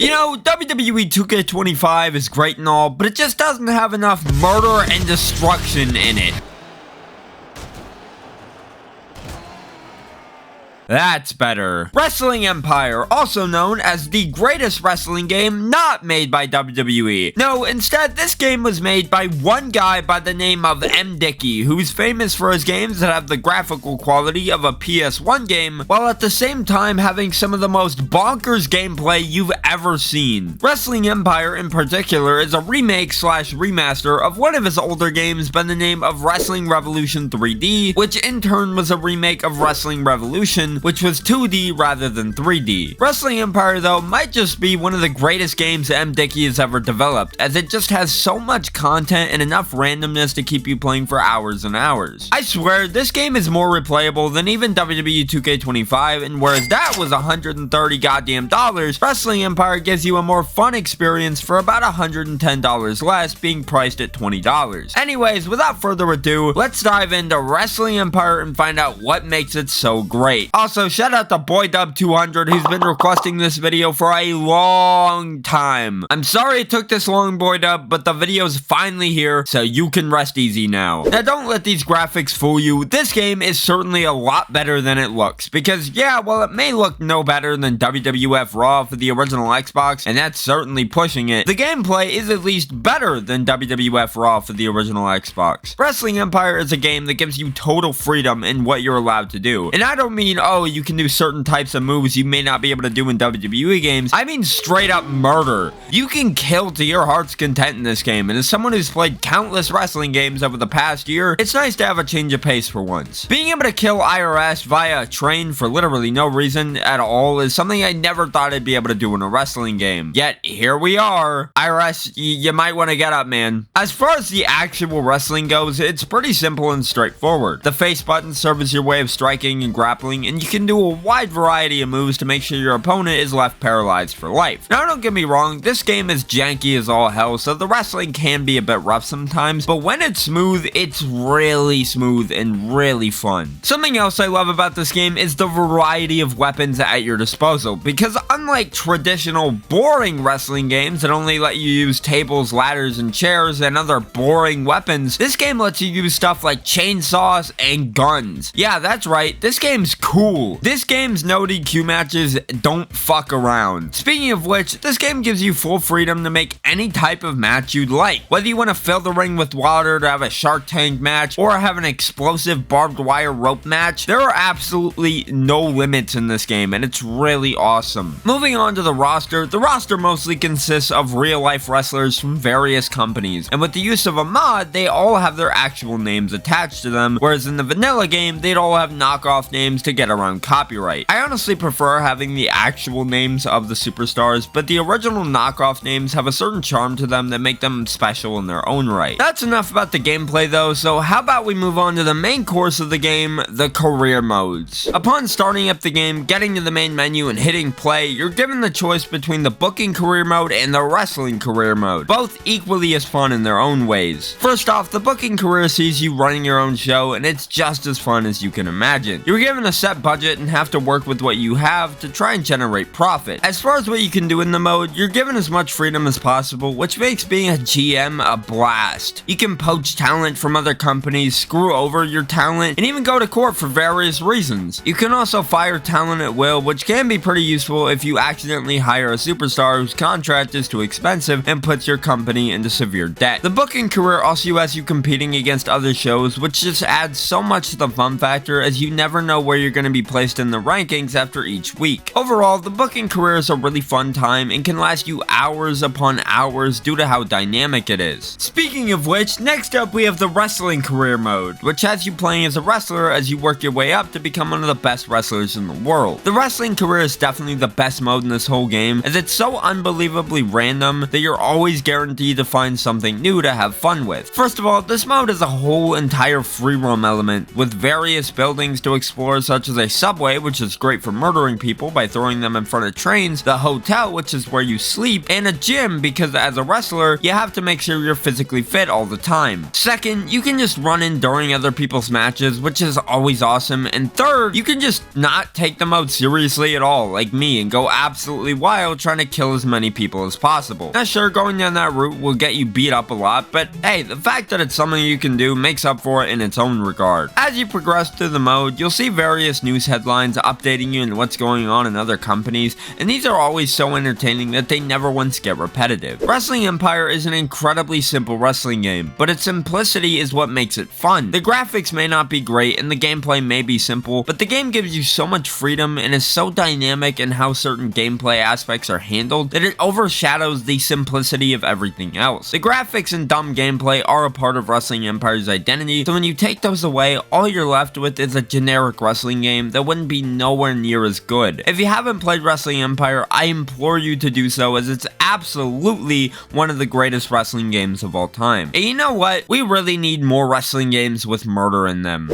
You know, WWE 2K25 is great and all, but it just doesn't have enough murder and destruction in it. That's better. Wrestling Empire, also known as the greatest wrestling game not made by WWE. No, instead, this game was made by one guy by the name of Mdickie, who's famous for his games that have the graphical quality of a PS1 game, while at the same time having some of the most bonkers gameplay you've ever seen. Wrestling Empire, in particular, is a remake slash remaster of one of his older games by the name of Wrestling Revolution 3D, which in turn was a remake of Wrestling Revolution, which was 2D rather than 3D. Wrestling Empire, though, might just be one of the greatest games Mdickie has ever developed, as it just has so much content and enough randomness to keep you playing for hours and hours. I swear, this game is more replayable than even WWE 2K25, and whereas that was $130 goddamn dollars, Wrestling Empire gives you a more fun experience for about $110 less, being priced at $20. Anyways, without further ado, let's dive into Wrestling Empire and find out what makes it so great. Also, shout out to BoyDub200 who's been requesting this video for a long time. I'm sorry it took this long, BoyDub, but the video's finally here, so you can rest easy now. Now, don't let these graphics fool you. This game is certainly a lot better than it looks, because yeah, well, it may look no better than WWF Raw for the original Xbox, and that's certainly pushing it. The gameplay is at least better than WWF Raw for the original Xbox. Wrestling Empire is a game that gives you total freedom in what you're allowed to do, and I don't mean, oh, you can do certain types of moves you may not be able to do in WWE games. I mean straight up murder. You can kill to your heart's content in this game, and as someone who's played countless wrestling games over the past year, it's nice to have a change of pace for once. Being able to kill IRS via a train for literally no reason at all is something I never thought I'd be able to do in a wrestling game. Yet, here we are. IRS, you might want to get up, man. As far as the actual wrestling goes, it's pretty simple and straightforward. The face button serves as your way of striking and grappling, and you can do a wide variety of moves to make sure your opponent is left paralyzed for life. Now, don't get me wrong, this game is janky as all hell, so the wrestling can be a bit rough sometimes, but when it's smooth, it's really smooth and really fun. Something else I love about this game is the variety of weapons at your disposal, because unlike traditional boring wrestling games that only let you use tables, ladders, and chairs and other boring weapons, this game lets you use stuff like chainsaws and guns. Yeah, that's right, this game's cool. This game's no DQ matches don't fuck around. Speaking of which, this game gives you full freedom to make any type of match you'd like. Whether you want to fill the ring with water to have a Shark Tank match, or have an explosive barbed wire rope match, there are absolutely no limits in this game, and it's really awesome. Moving on to the roster mostly consists of real life wrestlers from various companies, and with the use of a mod, they all have their actual names attached to them, whereas in the vanilla game, they'd all have knockoff names to get around copyright. I honestly prefer having the actual names of the superstars, but the original knockoff names have a certain charm to them that make them special in their own right. That's enough about the gameplay though, so how about we move on to the main course of the game, the career modes. Upon starting up the game, getting to the main menu and hitting play, you're given the choice between the booking career mode and the wrestling career mode, both equally as fun in their own ways. First off, the booking career sees you running your own show, and it's just as fun as you can imagine. You're given a set budget and have to work with what you have to try and generate profit. As far as what you can do in the mode, you're given as much freedom as possible, which makes being a GM a blast. You can poach talent from other companies, screw over your talent, and even go to court for various reasons. You can also fire talent at will, which can be pretty useful if you accidentally hire a superstar whose contract is too expensive and puts your company into severe debt. The booking career also has you competing against other shows, which just adds so much to the fun factor, as you never know where you're going to be placed in the rankings after each week. Overall, the booking career is a really fun time and can last you hours upon hours due to how dynamic it is. Speaking of which, next up we have the wrestling career mode, which has you playing as a wrestler as you work your way up to become one of the best wrestlers in the world. The wrestling career is definitely the best mode in this whole game, as it's so unbelievably random that you're always guaranteed to find something new to have fun with. First of all, this mode has a whole entire free roam element with various buildings to explore, such as a subway, which is great for murdering people by throwing them in front of trains, the hotel, which is where you sleep, and a gym because as a wrestler, you have to make sure you're physically fit all the time. Second, you can just run in during other people's matches, which is always awesome. And third, you can just not take them out seriously at all, like me, and go absolutely wild trying to kill as many people as possible. Now sure, going down that route will get you beat up a lot, but hey, the fact that it's something you can do makes up for it in its own regard. As you progress through the mode, you'll see various news headlines updating you on what's going on in other companies, and these are always so entertaining that they never once get repetitive. Wrestling Empire is an incredibly simple wrestling game, but its simplicity is what makes it fun. The graphics may not be great and the gameplay may be simple, but the game gives you so much freedom and is so dynamic in how certain gameplay aspects are handled that it overshadows the simplicity of everything else. The graphics and dumb gameplay are a part of Wrestling Empire's identity, so when you take those away, all you're left with is a generic wrestling game that wouldn't be nowhere near as good. If you haven't played Wrestling Empire, I implore you to do so, as it's absolutely one of the greatest wrestling games of all time. And you know what? We really need more wrestling games with murder in them.